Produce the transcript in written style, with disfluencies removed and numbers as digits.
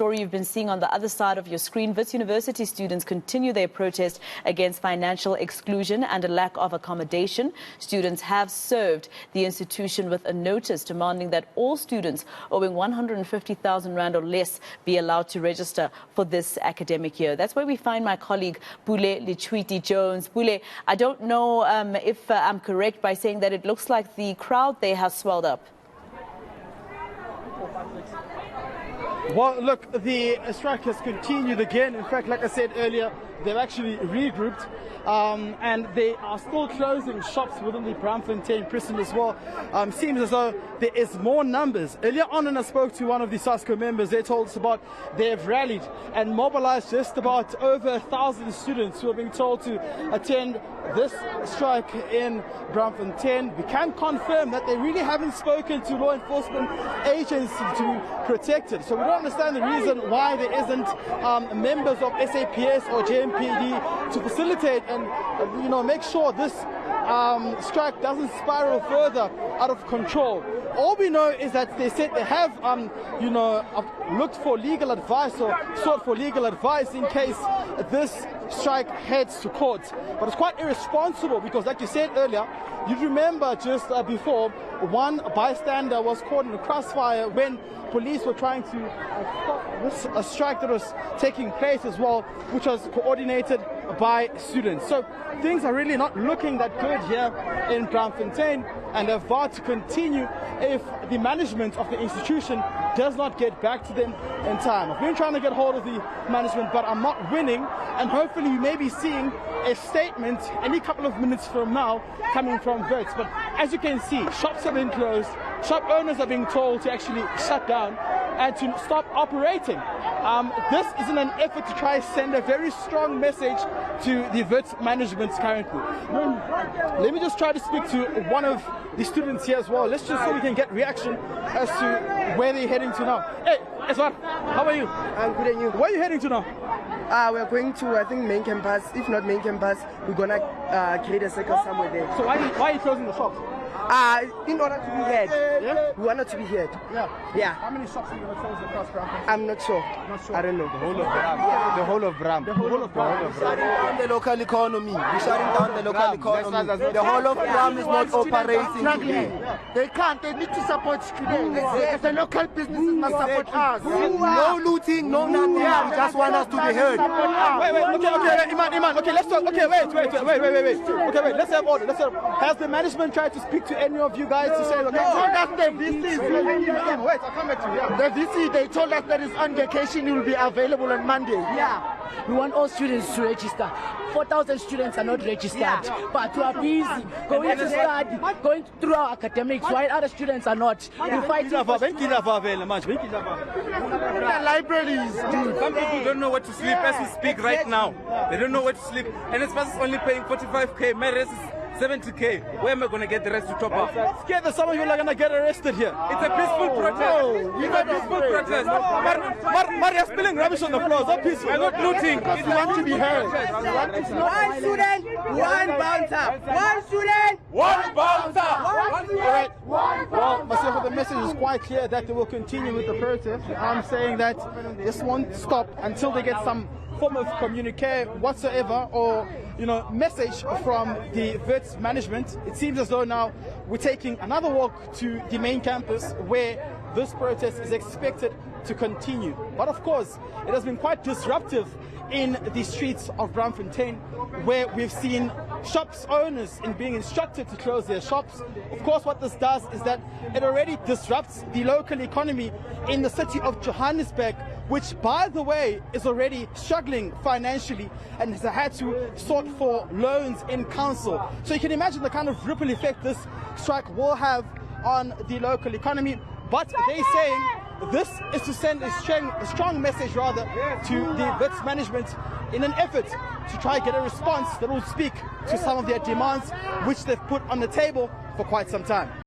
Story you've been seeing on the other side of your screen. Wits University students continue their protest against financial exclusion and a lack of accommodation. Students have served the institution with a notice demanding that all students owing 150,000 rand or less be allowed to register for this academic year. That's where we find my colleague Pule-Letshwiti-Jones. Pule, I don't know if I'm correct by saying that it looks like the crowd there has swelled up. Well, look, the strike has continued again. In fact, like I said earlier, they've actually regrouped and they are still closing shops within the Braamfontein prison as well. Seems as though there is more numbers. Earlier on when I spoke to one of the SASCO members, they told us about they have rallied and mobilized just about over 1,000 students who are being told to attend this strike in Braamfontein. We can confirm that they really haven't spoken to law enforcement agencies to protect it. So we don't understand the reason why there isn't members of SAPS or JMPD to facilitate and make sure this strike doesn't spiral further out of control. All we know is that they said they have looked for legal advice or sought for legal advice in case this strike heads to court. But it's quite irresponsible because, like you said earlier, you remember just before, one bystander was caught in a crossfire when police were trying to stop this strike that was taking place as well, which was coordinated by students. So things are really not looking that good here in Braamfontein, and they're about to continue if the management of the institution does not get back to them in time. I've been trying to get hold of the management, but I'm not winning, and hopefully we may be seeing a statement any couple of minutes from now coming from Wits. But as you can see, shops have been closed, shop owners are being told to actually shut down and to stop operating. This is in an effort to try to send a very strong message to the Wits management currently. Let me just try to speak to one of the students here as well. Let's just so we can get reaction as to where they're heading to now. Hey, Eswar, how are you? I'm good, and you? Where are you heading to now? We're going to, I think, main campus. If not main campus, we're gonna create a circle somewhere there. So why are you closing the shops? In order to be heard. Yeah? We want not to be heard. Yeah. How many shops are you going to close across Braamfontein? I'm not sure. I don't know. The whole of Braam. Yeah. The whole of Braam. The whole of Braam. Shutting down the local economy. We're shutting down the local economy. The whole of Braam is not operating. They can't. They need to support students. The local businesses must support us. No looting, no nothing. We just want us to be heard. Wait. Okay, Iman. Okay, let's talk. Okay, wait. Okay, wait. Let's have order. Has the management tried to speak to any of you guys to say, okay? That's the VC. Wait, I'll come back to you. The VC, they told us that it's on vacation. It will be available on Monday. Yeah. We want all students to register. 4,000 students are not registered, but we are busy going to study, going through our academics, while other students are not. We fight the libraries. Some people don't know where to sleep as we speak right now. They don't know where to sleep. And it's first only paying 45k. My rest is 70k. Where am I going to get the rest to top up? Scared that some of you are going to get arrested here. It's a peaceful protest. It's a peaceful protest. Maria's spilling rubbish on the floor. It's not peaceful. We're not looting. Because we want to be heard. One student, one bouncer. One student, one bouncer. All right. Well, myself, the message is quite clear that they will continue with the protest. I'm saying that this won't stop until they get some form of communique whatsoever or message from the Wits management. It seems as though now we're taking another walk to the main campus where this protest is expected to continue. But of course, it has been quite disruptive in the streets of Braamfontein, where we've seen shops owners being instructed to close their shops. Of course, what this does is that it already disrupts the local economy in the city of Johannesburg, which, by the way, is already struggling financially and has had to sort for loans in council. So you can imagine the kind of ripple effect this strike will have on the local economy. But they're saying this is to send a strong message, rather, to the Wits management in an effort to try and get a response that will speak to some of their demands, which they've put on the table for quite some time.